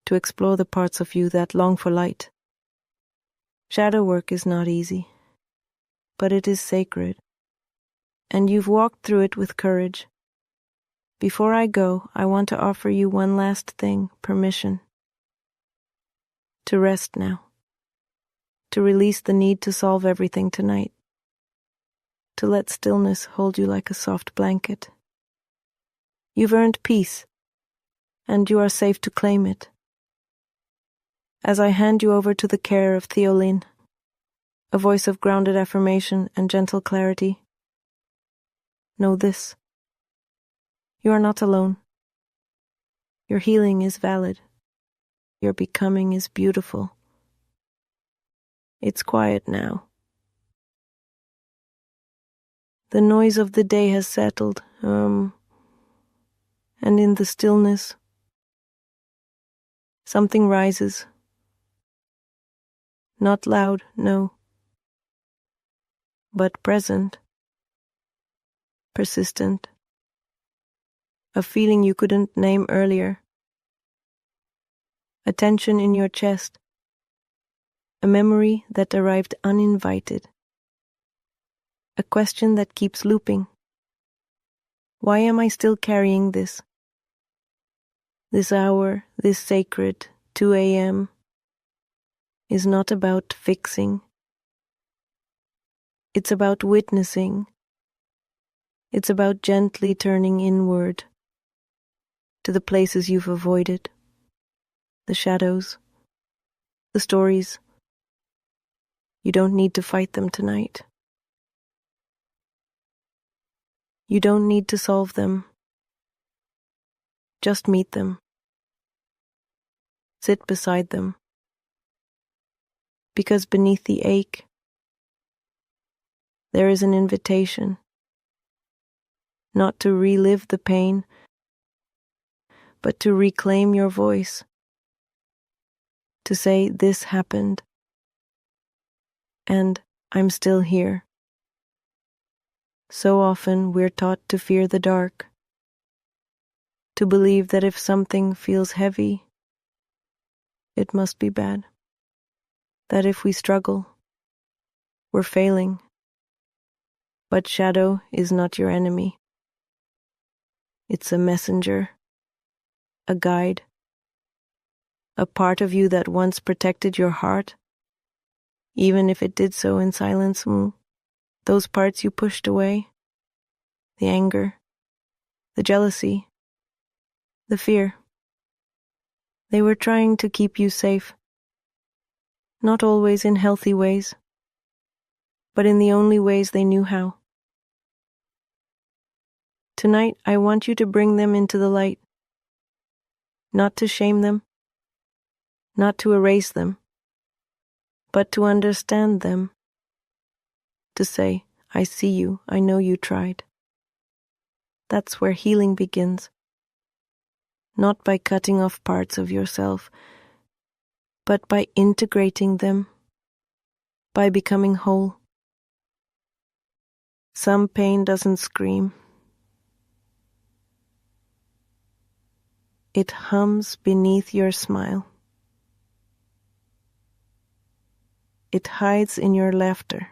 to explore the parts of you that long for light. Shadow work is not easy, but it is sacred, and you've walked through it with courage. Before I go, I want to offer you one last thing, permission. To rest now. To release the need to solve everything tonight. To let stillness hold you like a soft blanket. You've earned peace, and you are safe to claim it. As I hand you over to the care of Theolin, a voice of grounded affirmation and gentle clarity, know this. You are not alone. Your healing is valid. Your becoming is beautiful. It's quiet now. The noise of the day has settled, and in the stillness, something rises. Not loud, no, but present, persistent. A feeling you couldn't name earlier. A tension in your chest. A memory that arrived uninvited. A question that keeps looping. Why am I still carrying this? This hour, this sacred 2 a.m. is not about fixing. It's about witnessing. It's about gently turning inward to the places you've avoided, the shadows, the stories. You don't need to fight them tonight. You don't need to solve them. Just meet them. Sit beside them. Because beneath the ache, there is an invitation, not to relive the pain, but to reclaim your voice, to say, this happened, and I'm still here. So often we're taught to fear the dark, to believe that if something feels heavy, it must be bad, that if we struggle, we're failing. But shadow is not your enemy. It's a messenger, a guide, a part of you that once protected your heart, even if it did so in silence. Those parts you pushed away, the anger, the jealousy, the fear. They were trying to keep you safe, not always in healthy ways, but in the only ways they knew how. Tonight, I want you to bring them into the light, not to shame them, not to erase them, but to understand them, to say, I see you, I know you tried. That's where healing begins, not by cutting off parts of yourself, but by integrating them, by becoming whole. Some pain doesn't scream. It hums beneath your smile. It hides in your laughter.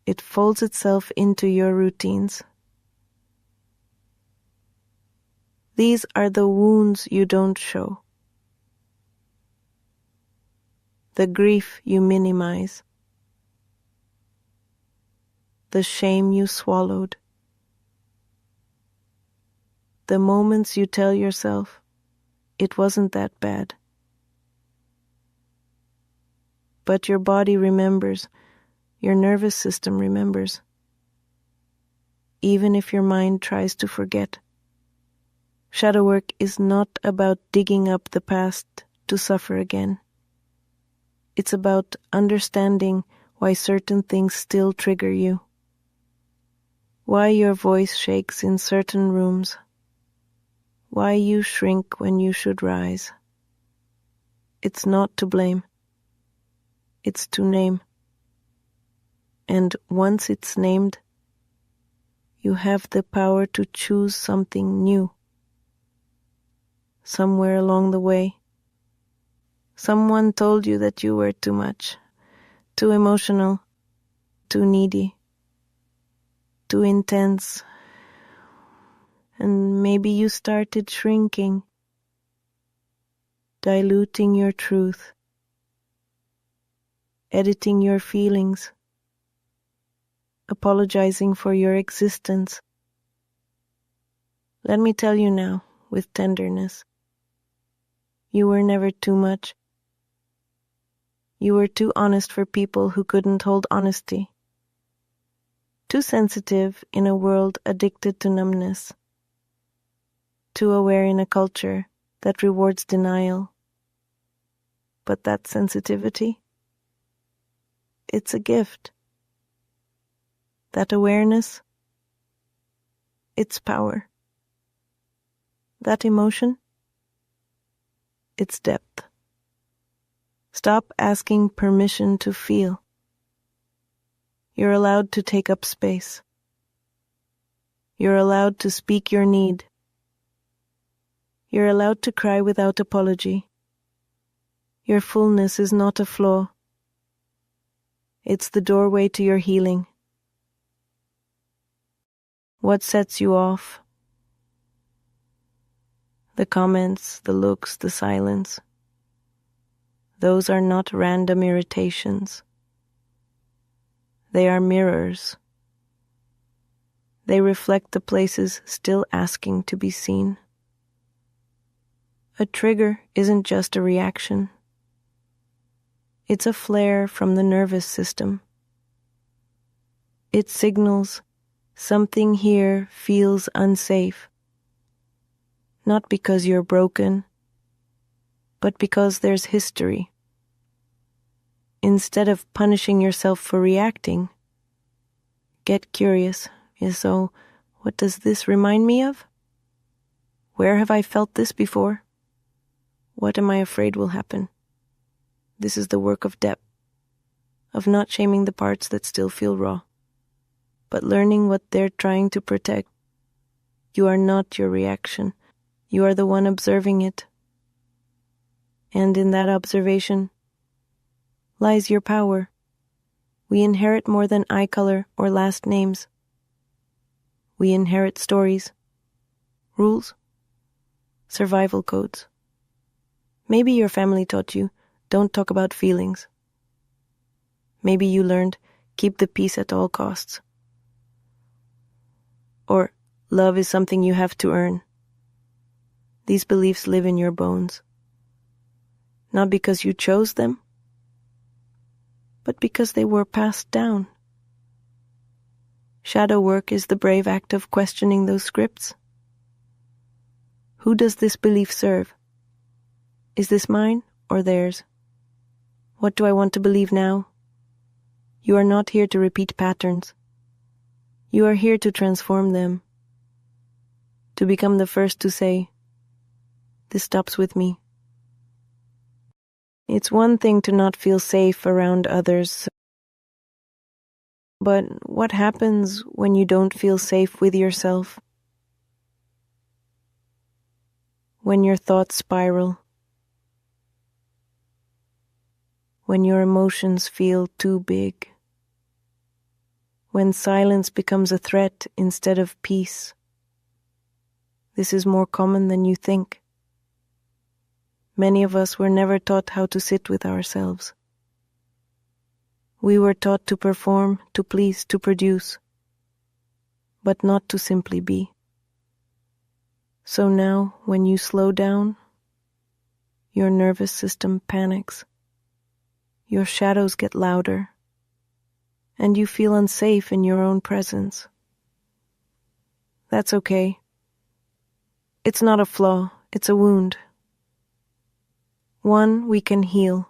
It folds itself into your routines. These are the wounds you don't show, the grief you minimize, the shame you swallowed, the moments you tell yourself, it wasn't that bad. But your body remembers, your nervous system remembers, even if your mind tries to forget. Shadow work is not about digging up the past to suffer again. It's about understanding why certain things still trigger you, why your voice shakes in certain rooms, why you shrink when you should rise. It's not to blame. It's to name. And once it's named, you have the power to choose something new. somewhere along the way. Someone told you that you were too much, too emotional, too needy, too intense. And maybe you started shrinking, diluting your truth, editing your feelings, apologizing for your existence. Let me tell you now, with tenderness, you were never too much. You were too honest for people who couldn't hold honesty. Too sensitive in a world addicted to numbness. Too aware in a culture that rewards denial. But that sensitivity, it's a gift. That awareness, it's power. That emotion, it's depth. Stop asking permission to feel. You're allowed to take up space. You're allowed to speak your need. You're allowed to cry without apology. Your fullness is not a flaw. It's the doorway to your healing. What sets you off? The comments, the looks, the silence. Those are not random irritations. They are mirrors. They reflect the places still asking to be seen. A trigger isn't just a reaction. It's a flare from the nervous system. It signals something here feels unsafe. Not because you're broken, but because there's history. Instead of punishing yourself for reacting, get curious. So, what does this remind me of? Where have I felt this before? What am I afraid will happen? This is the work of depth, of not shaming the parts that still feel raw, but learning what they're trying to protect. You are not your reaction. You are the one observing it. And in that observation lies your power. We inherit more than eye color or last names. We inherit stories, rules, survival codes. Maybe your family taught you, don't talk about feelings. Maybe you learned, keep the peace at all costs. Or, love is something you have to earn. These beliefs live in your bones. Not because you chose them, but because they were passed down. Shadow work is the brave act of questioning those scripts. Who does this belief serve? Is this mine or theirs? What do I want to believe now? You are not here to repeat patterns. You are here to transform them. To become the first to say, this stops with me. It's one thing to not feel safe around others. But what happens when you don't feel safe with yourself? When your thoughts spiral? When your emotions feel too big? When silence becomes a threat instead of peace? This is more common than you think. Many of us were never taught how to sit with ourselves. We were taught to perform, to please, to produce, but not to simply be. So now, when you slow down, your nervous system panics, your shadows get louder, and you feel unsafe in your own presence. That's okay. It's not a flaw, it's a wound. One we can heal.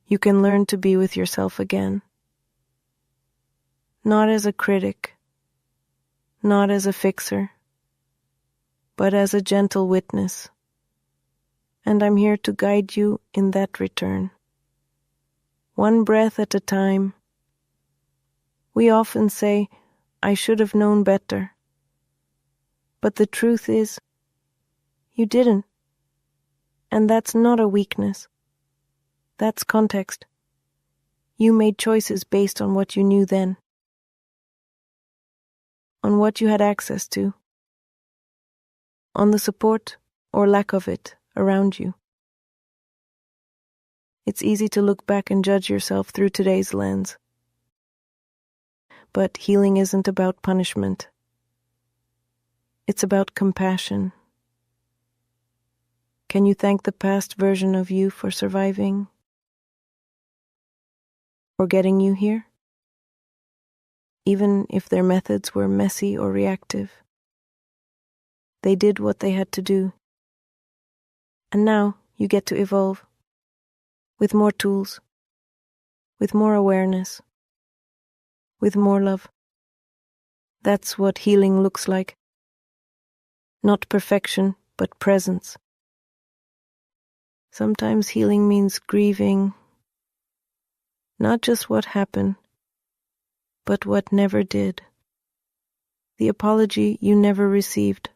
You can learn to be with yourself again. Not as a critic, not as a fixer, but as a gentle witness. And I'm here to guide you in that return. One breath at a time. We often say, I should have known better. But the truth is, You didn't. And that's not a weakness. That's context. You made choices based on what you knew then, on what you had access to, on the support or lack of it around you. It's easy to look back and judge yourself through today's lens. But healing isn't about punishment. It's about compassion. Can you thank the past version of you for surviving? For getting you here? Even if their methods were messy or reactive. They did what they had to do. And now you get to evolve. With more tools. With more awareness. With more love. That's what healing looks like. Not perfection, but presence. Sometimes healing means grieving, not just what happened, but what never did. The apology you never received.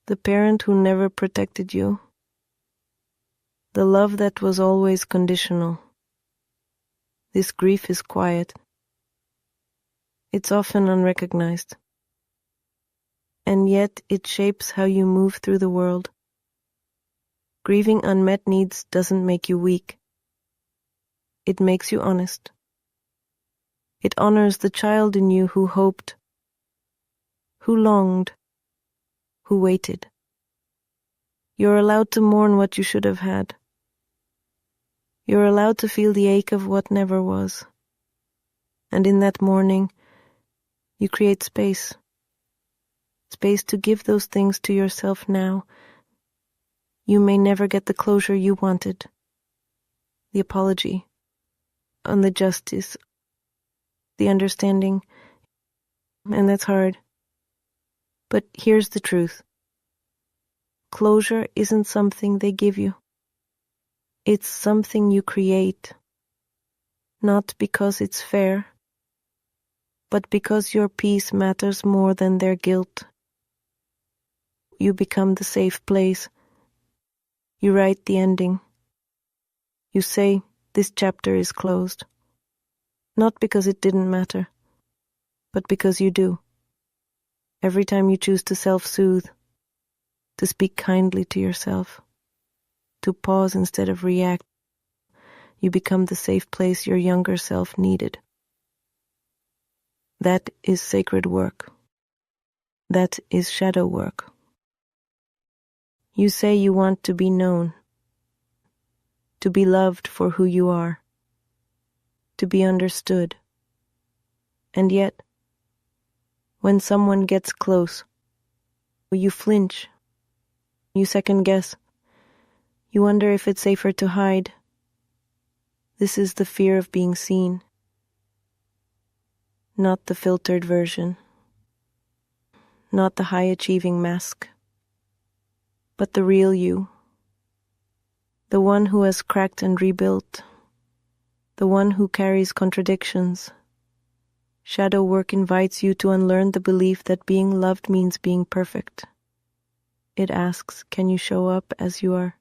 The parent who never protected you. The love that was always conditional. This grief is quiet. It's often unrecognized. And yet it shapes how you move through the world. Grieving unmet needs doesn't make you weak. It makes you honest. It honors the child in you who hoped, who longed, who waited. You're allowed to mourn what you should have had. You're allowed to feel the ache of what never was. And in that mourning, you create space. Space to give those things to yourself now. You may never get the closure you wanted. The apology. On the justice. The understanding. And that's hard. But here's the truth. Closure isn't something they give you. It's something you create. Not because it's fair, but because your peace matters more than their guilt. You become the safe place. You write the ending. You say, this chapter is closed. Not because it didn't matter, but because you do. Every time you choose to self-soothe, to speak kindly to yourself, to pause instead of react, you become the safe place your younger self needed. That is sacred work. That is shadow work. You say you want to be known, to be loved for who you are, to be understood. And yet, when someone gets close, you flinch, you second guess, you wonder if it's safer to hide. This is the fear of being seen, not the filtered version, not the high-achieving mask, but the real you, the one who has cracked and rebuilt, the one who carries contradictions. Shadow work invites you to unlearn the belief that being loved means being perfect. It asks, can you show up as you are,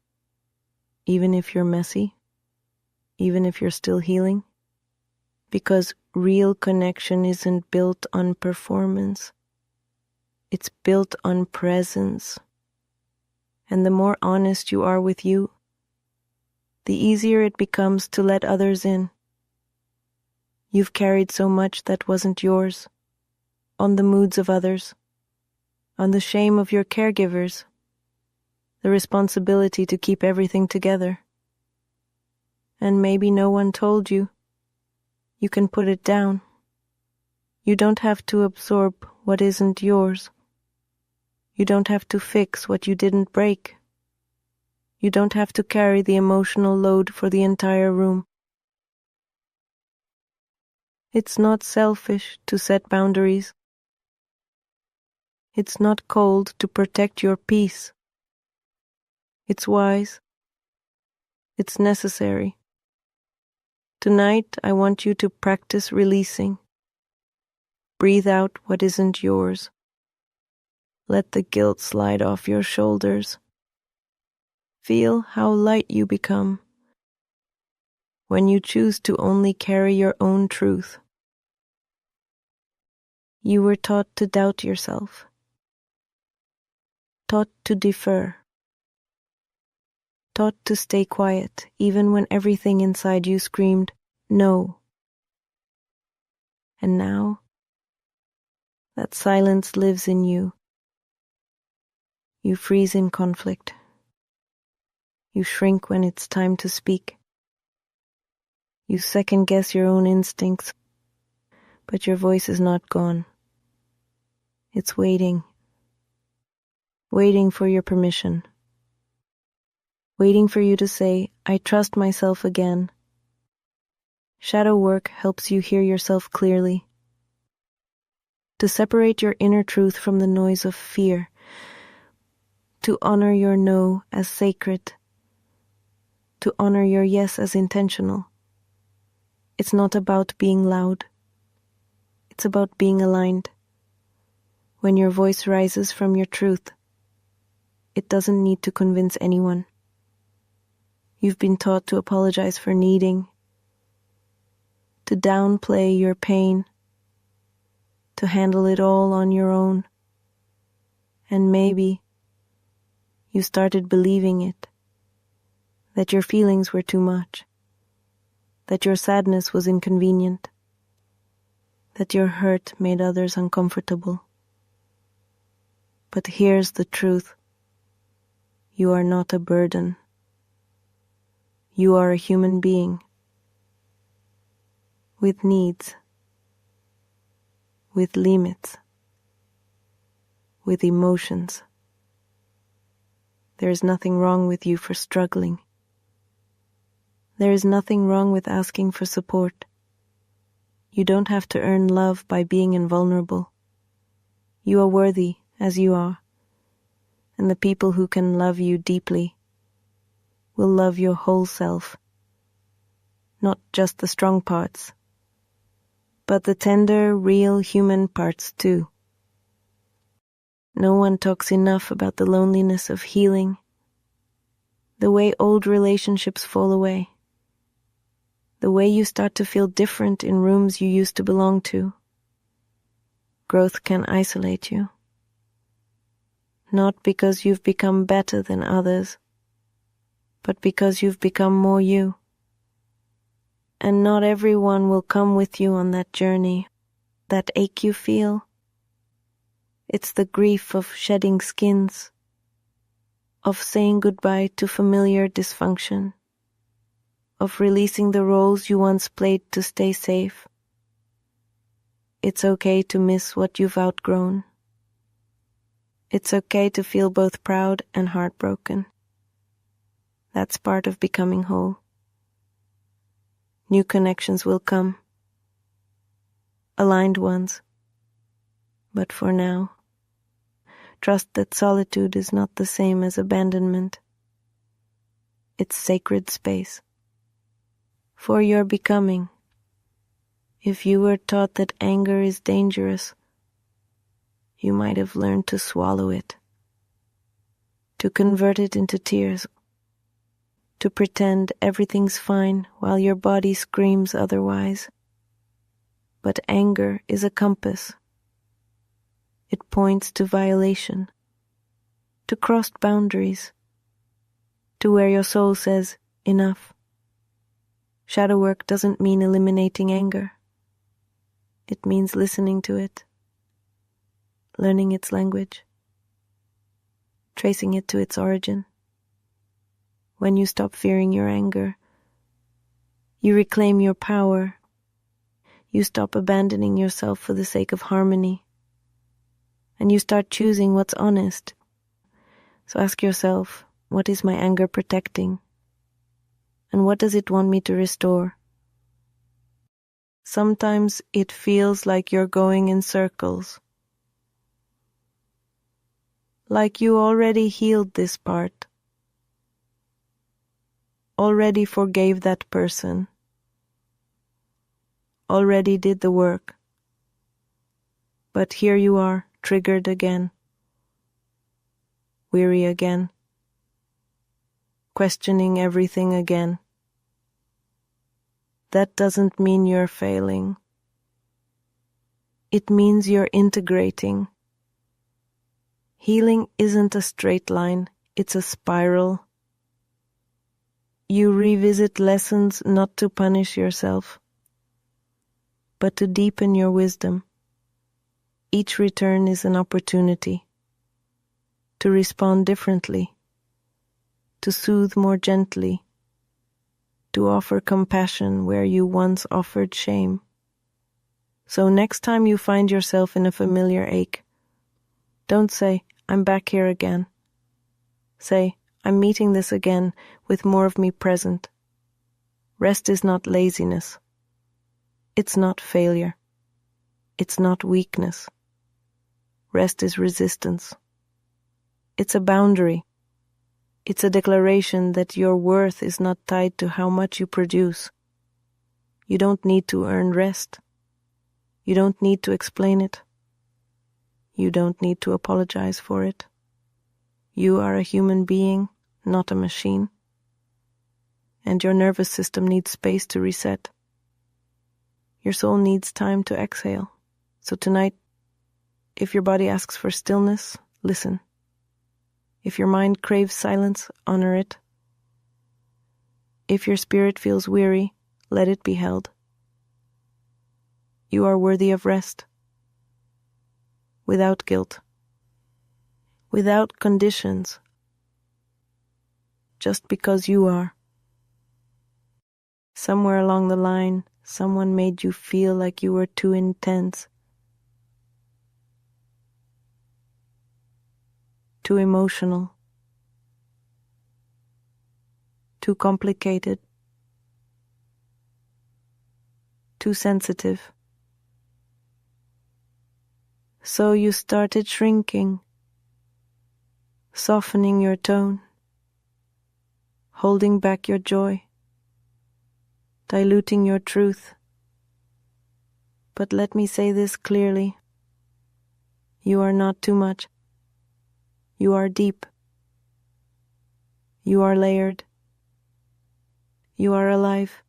even if you're messy, even if you're still healing? Because real connection isn't built on performance. It's built on presence. And the more honest you are with you, the easier it becomes to let others in. You've carried so much that wasn't yours, on the moods of others, on the shame of your caregivers, the responsibility to keep everything together. And maybe no one told you. You can put it down. You don't have to absorb what isn't yours. You don't have to fix what you didn't break. You don't have to carry the emotional load for the entire room. It's not selfish to set boundaries. It's not cold to protect your peace. It's wise. It's necessary. Tonight, I want you to practice releasing. Breathe out what isn't yours. Let the guilt slide off your shoulders. Feel how light you become when you choose to only carry your own truth. You were taught to doubt yourself, taught to defer, taught to stay quiet even when everything inside you screamed, no. And now, that silence lives in you. You freeze in conflict. You shrink when it's time to speak. You second-guess your own instincts, but your voice is not gone. It's waiting for your permission, waiting for you to say, I trust myself again. Shadow work helps you hear yourself clearly, to separate your inner truth from the noise of fear, to honor your no as sacred, to honor your yes as intentional. It's not about being loud. It's about being aligned. When your voice rises from your truth, it doesn't need to convince anyone. You've been taught to apologize for needing, to downplay your pain, to handle it all on your own. And maybe you started believing it, that your feelings were too much, that your sadness was inconvenient, that your hurt made others uncomfortable. But here's the truth. You are not a burden. You are a human being with needs, with limits, with emotions. There is nothing wrong with you for struggling. There is nothing wrong with asking for support. You don't have to earn love by being invulnerable. You are worthy as you are, and the people who can love you deeply will love your whole self, not just the strong parts, but the tender, real human parts too. No one talks enough about the loneliness of healing, the way old relationships fall away, the way you start to feel different in rooms you used to belong to. Growth can isolate you, not because you've become better than others, but because you've become more you. And not everyone will come with you on that journey, that ache you feel. It's the grief of shedding skins, of saying goodbye to familiar dysfunction, of releasing the roles you once played to stay safe. It's okay to miss what you've outgrown. It's okay to feel both proud and heartbroken. That's part of becoming whole. New connections will come, aligned ones. But for now, trust that solitude is not the same as abandonment. It's sacred space. For your becoming, if you were taught that anger is dangerous, you might have learned to swallow it, to convert it into tears, to pretend everything's fine while your body screams otherwise. But anger is a compass. It points to violation, to crossed boundaries, to where your soul says, enough. Shadow work doesn't mean eliminating anger. It means listening to it, learning its language, tracing it to its origin. When you stop fearing your anger, you reclaim your power. You stop abandoning yourself for the sake of harmony, and you start choosing what's honest. So ask yourself, what is my anger protecting? And what does it want me to restore? Sometimes it feels like you're going in circles, like you already healed this part, already forgave that person, already did the work. But here you are, triggered again, weary again, questioning everything again. That doesn't mean you're failing. It means you're integrating. Healing isn't a straight line, it's a spiral. You revisit lessons not to punish yourself, but to deepen your wisdom. Each return is an opportunity to respond differently, to soothe more gently, to offer compassion where you once offered shame. So next time you find yourself in a familiar ache, don't say, "I'm back here again." Say, "I'm meeting this again with more of me present." Rest is not laziness. It's not failure. It's not weakness. Rest is resistance. It's a boundary. It's a declaration that your worth is not tied to how much you produce. You don't need to earn rest. You don't need to explain it. You don't need to apologize for it. You are a human being, not a machine. And your nervous system needs space to reset. Your soul needs time to exhale. So tonight, if your body asks for stillness, listen. If your mind craves silence, honor it. If your spirit feels weary, let it be held. You are worthy of rest. Without guilt. Without conditions. Just because you are. Somewhere along the line, someone made you feel like you were too intense, too emotional, too complicated, too sensitive. So you started shrinking, softening your tone, holding back your joy, diluting your truth. But let me say this clearly. You are not too much. You are deep. You are layered. You are alive.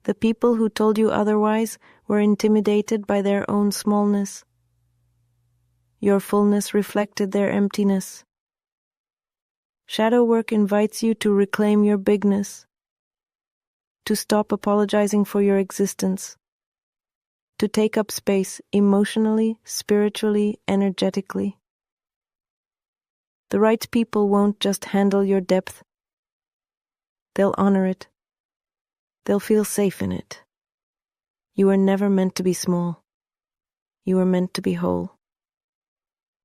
The people who told you otherwise were intimidated by their own smallness. Your fullness reflected their emptiness. Shadow work invites you to reclaim your bigness, to stop apologizing for your existence, to take up space emotionally, spiritually, energetically. The right people won't just handle your depth. They'll honor it. They'll feel safe in it. You were never meant to be small. You were meant to be whole.